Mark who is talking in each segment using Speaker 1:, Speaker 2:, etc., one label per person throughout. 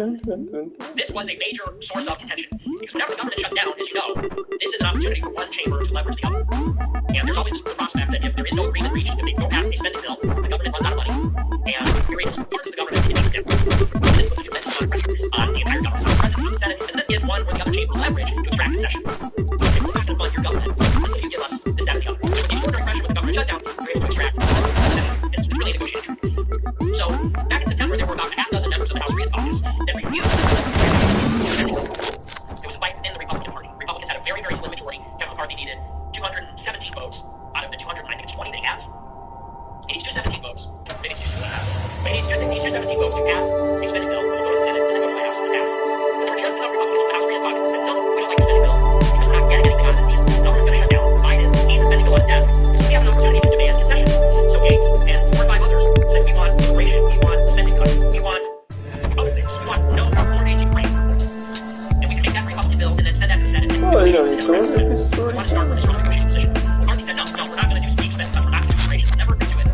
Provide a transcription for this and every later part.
Speaker 1: This was a major source of contention, because whenever the government shuts down, as you know, this is an opportunity for one chamber to leverage the other. And there's always this prospect that if there is no agreement reached, if they go past a spending bill, the government runs out of money, and creates part of the government in debt. This puts a tremendous amount of pressure on the entire government, on the President, on the Senate, and this is one where the other chamber leverage to extract concessions. If we're not going to fund your government until you give us this, that, and the other. So with the extraordinary pressure with the government shutdown, we're able to extract concessions. It's really a negotiation. So back in September, there were about a half dozen members of the House Freedom Caucus that refused spending. It was a fight within the Republican Party. Republicans had a very, very slim majority. Kevin McCarthy needed 217 votes out of the 220 he has. He needs 217 votes. Maybe 217. But he needs 217 votes to pass a spending bill. We'll go to the Senate and then go to the White House to pass. There were just enough Republicans in the House Freedom Caucus that said, no, we don't like the spending bill because we're not getting anything out of this deal. The government's going to shut down. Biden needs the spending bill on his desk because we have an opportunity to demand concessions. So Gates and 4 or 5 others said, we want immigration, we want spending cuts, we want other things. We want no fluoridating grain. And we can make that Republican bill and then send that to the Senate and negotiate with the Democrats. We want to start from a strong negotiation position. McCarthy said, no, we're not going to do speech spending cuts, we're not going to do immigration, we'll never agree to it.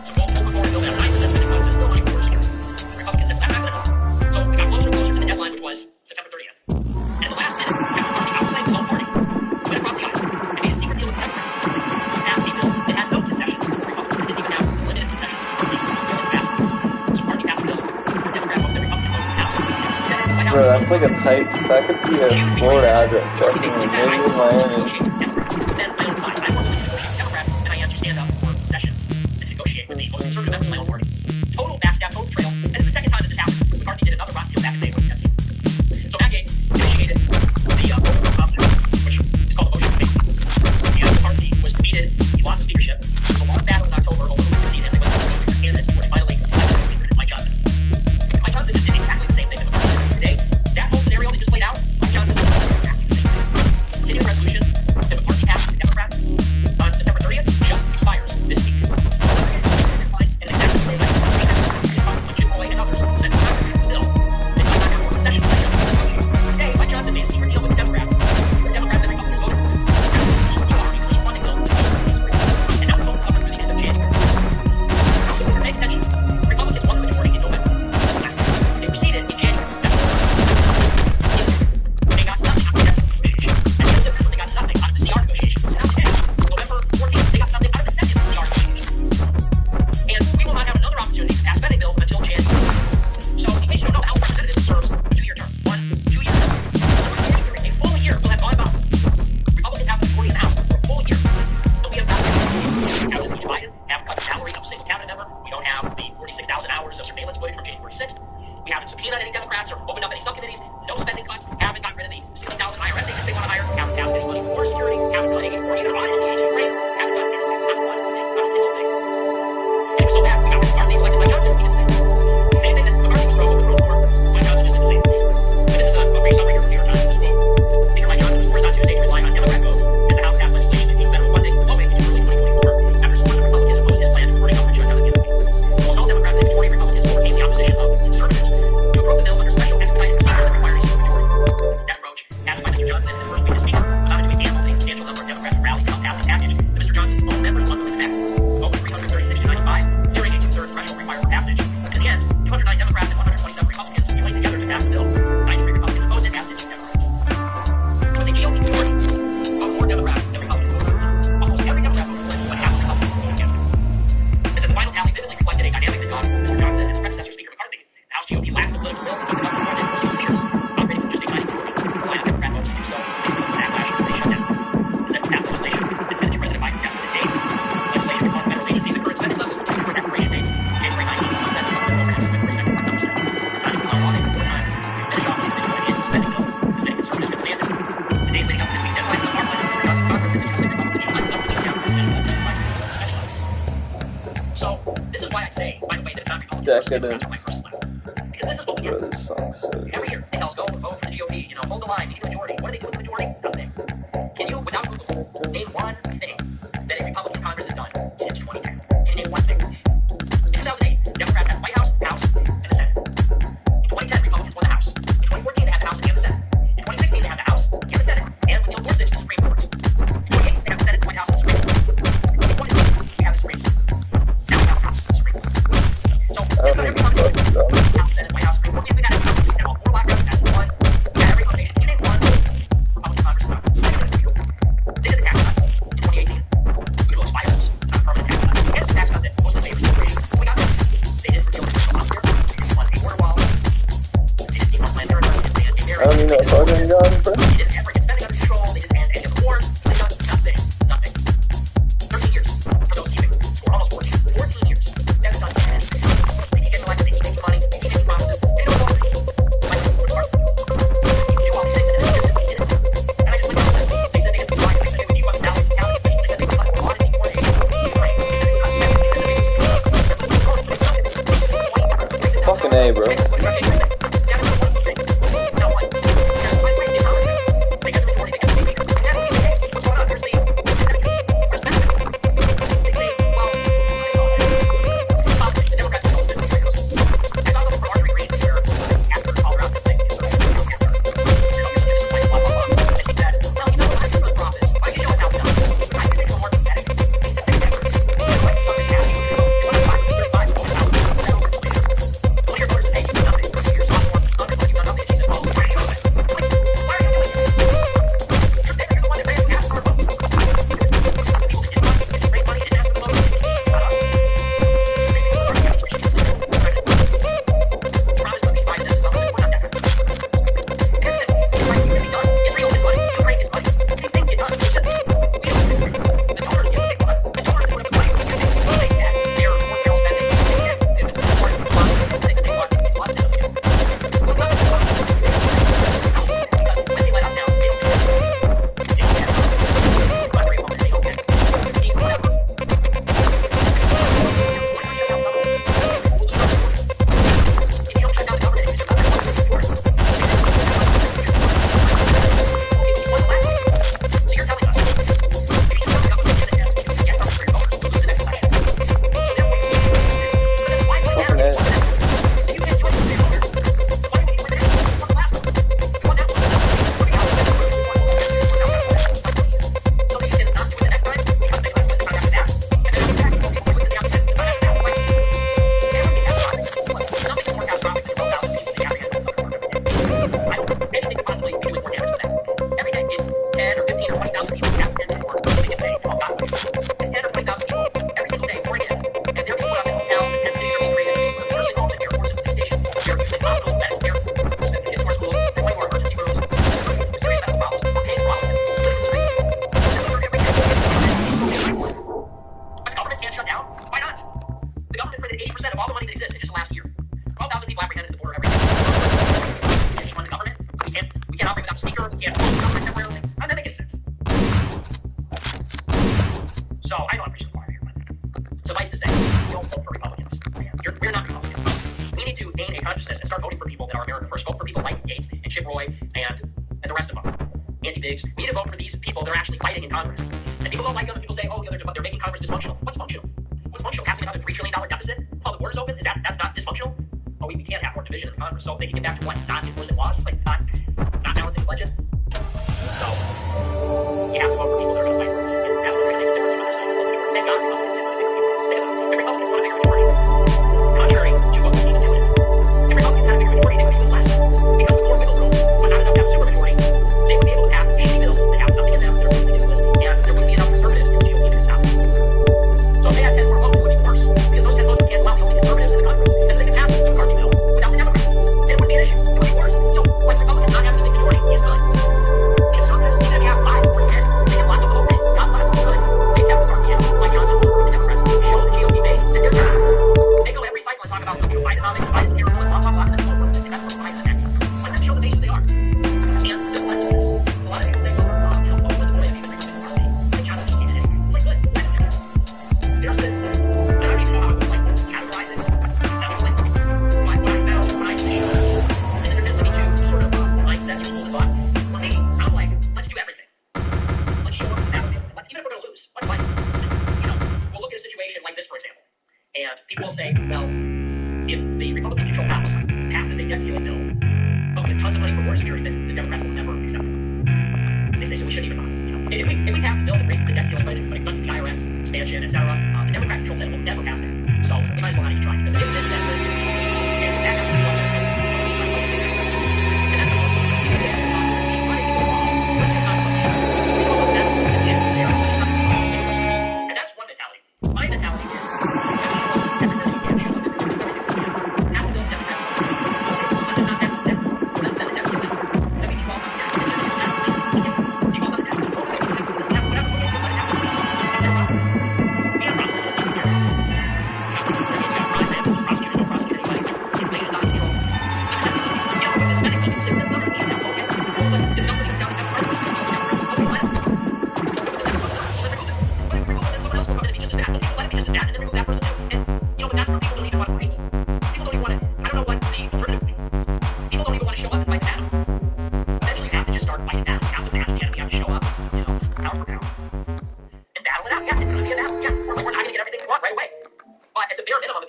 Speaker 1: So we'll pull forward a bill that 9% spending cuts and still money for security. The Republicans said, well, that's not going to go. So we got closer and closer to the deadline, which was September 30th. And the last minute, Kevin McCarthy outplayed his own party. He went across the aisle and made a secret deal with the Democrats to pass a bill that had no concessions. The Republicans didn't even have limited concessions. So McCarthy passed the bill. The Democrat votes, the Republican votes in the House. Senate, White House.
Speaker 2: Bro, that's like a tight, that could be a Florida address. Definitely, maybe Miami.
Speaker 1: Then my own side, I'm more willing to negotiate with Democrats than I am to stand up for concessions and to negotiate with the most conservative members of my own party. Total backstab, total betrayal. And it's the second time that this happened. McCarthy did another rotten deal back in May with Pepsi. So Matt Gaetz initiated the vote of which is called the motion to make. And McCarthy was defeated. He lost the speakership. It was a long battle in October, although he succeeded. They went to the speaker candidate before they finally selected the speaker, Mike Johnson. Mike Johnson just did exactly the same thing that McCarthy did today. That whole scenario they just played out, Mike Johnson did exactly the same thing. Getting a resolution that McCarthy passed with the Democrats on September 30th just expires this week. And exactly the same way McCarthy Jim Roy and others said we're not going to do the bill. They don't have more concessions. Today, Mike Johnson made a secret deal with the Democrats. The Democrats and Republicans voted for it. You already clean funding bill. And now we're voting up through the end of January. Pay attention. Republicans won the majority in November. They proceeded in January. They got nothing out of the negotiation. At the end of September, they got nothing out of the CR negotiation. And now today, November 14th, they got nothing out of the second CR negotiation. And we will not have another opportunity to pass spending bills until January. So, in case you don't know, the House Representative serves a 2-year term. 2 years. So, a full year will have gone by. Republicans have the majority in the House for a full year. And we have not House impeached Biden, haven't cut the salary of a single cabinet member. We don't have the 46,000 hours of surveillance footage from January 6th. We haven't subpoenaed any Democrats or opened up any subcommittees. No spending cuts. Haven't gotten rid of the 60,000 IRS agents they want to hire. Haven't passed any money for security. Haven't done any for either audit or agent rate. Haven't done anything. Not one thing. Not a single thing. And it was so bad. We got McCarthy elected by Johnson. He did the same thing. The same thing that McCarthy was broke with the rule for. Mike Johnson just did the same thing. And this is a brief summary here from New York Times. This quote. Speaker Mike Johnson was forced on Tuesday to rely on Democrat votes as the House passed legislation to keep federal funding flowing into early 2024 after scores of Republicans opposed his plan to reverse government shutdown at the end of the week. Almost all Democrats and the majority of Republicans overcame the opposition of conservatives to approve the bill under special expedited procedure that requires a supermajority. That approach, hatched by Mr. Johnson in his first week as Speaker, allowed it to be handled. A substantial number of Democrats rallied to help pass the package that Mr. Johnson's own members bundled into that. The vote was 336 to 95, clearing a 2/3 threshold required for passage. And in the end, 209 Democrats and 127 Republicans joined together to pass the bill. 93 Republicans opposed it, passed it 2 Democrats. It was a GOP majority of more Democrats than Republicans. Almost every Democrat voted for it, but half the Republicans voted against it. This is the final tally vividly reflected a dynamic that gone Mr. Johnson and his predecessor, Speaker McCarthy. The House GOP lacks the political will to put the government more than 6 leaders, operating from just a tiny majority, relying on Democrat votes to do so. They used an backlash when they shut down. Instead, we passed legislation that sent it to President Biden's desk within days. Legislation reformed federal agencies at current spending levels, which for declaration dates, January 19th, he said the government program with February 2nd, 100%. The time to allow audit more time to finish off the individual and annual spending bills, as many conservatives have demanded. The days leading up to this week's deadline, some hardliners, Mr. Johnson Congress had suggested Republicans should let the government shut down for spending bills. So, this is why I say, by the way, that it's not Republicans versus my first level. Because this is what we get.
Speaker 2: This song's so
Speaker 1: Every year, they tell us, go vote for the GOP, hold the line, you need a majority. What do they do with the majority? Nothing. Can you, without Google, name one thing that a Republican Congress has done since 2010? Can you name one thing? In 2008, Democrats had the White House, House, and the Senate. In 2010, Republicans won the House. In 2014, they had the House and the Senate. In 2016, they had the House and the Senate. And with Neil Gorsuch, the Supreme Court. In 2018, they have the Senate, the White House, and the Supreme Court. In 2020, we have the Supreme Court. Now we have the House and the Supreme Court. So, it's not every Republican. House, Senate, White House, Supreme Court. We got every Republican.
Speaker 2: I don't need no fucking gun, bro.
Speaker 1: It is every, it's spending under control, it is, and the wars, they've done nothing. 13 years for those keeping score, almost 14. 14 years. They haven't done anything. They keep getting elected, they keep making money, they keep making promises, they don't know what to do. Like, you can do all these things, and it's just that we did it. And I just went down with them. They said they had to buy, they said they would cut salary from county officials, they said they would cut auditing for aid, right? They said they would cut spending, they said they would
Speaker 2: Fucking A, bro.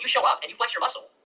Speaker 1: you show up and you flex your muscle,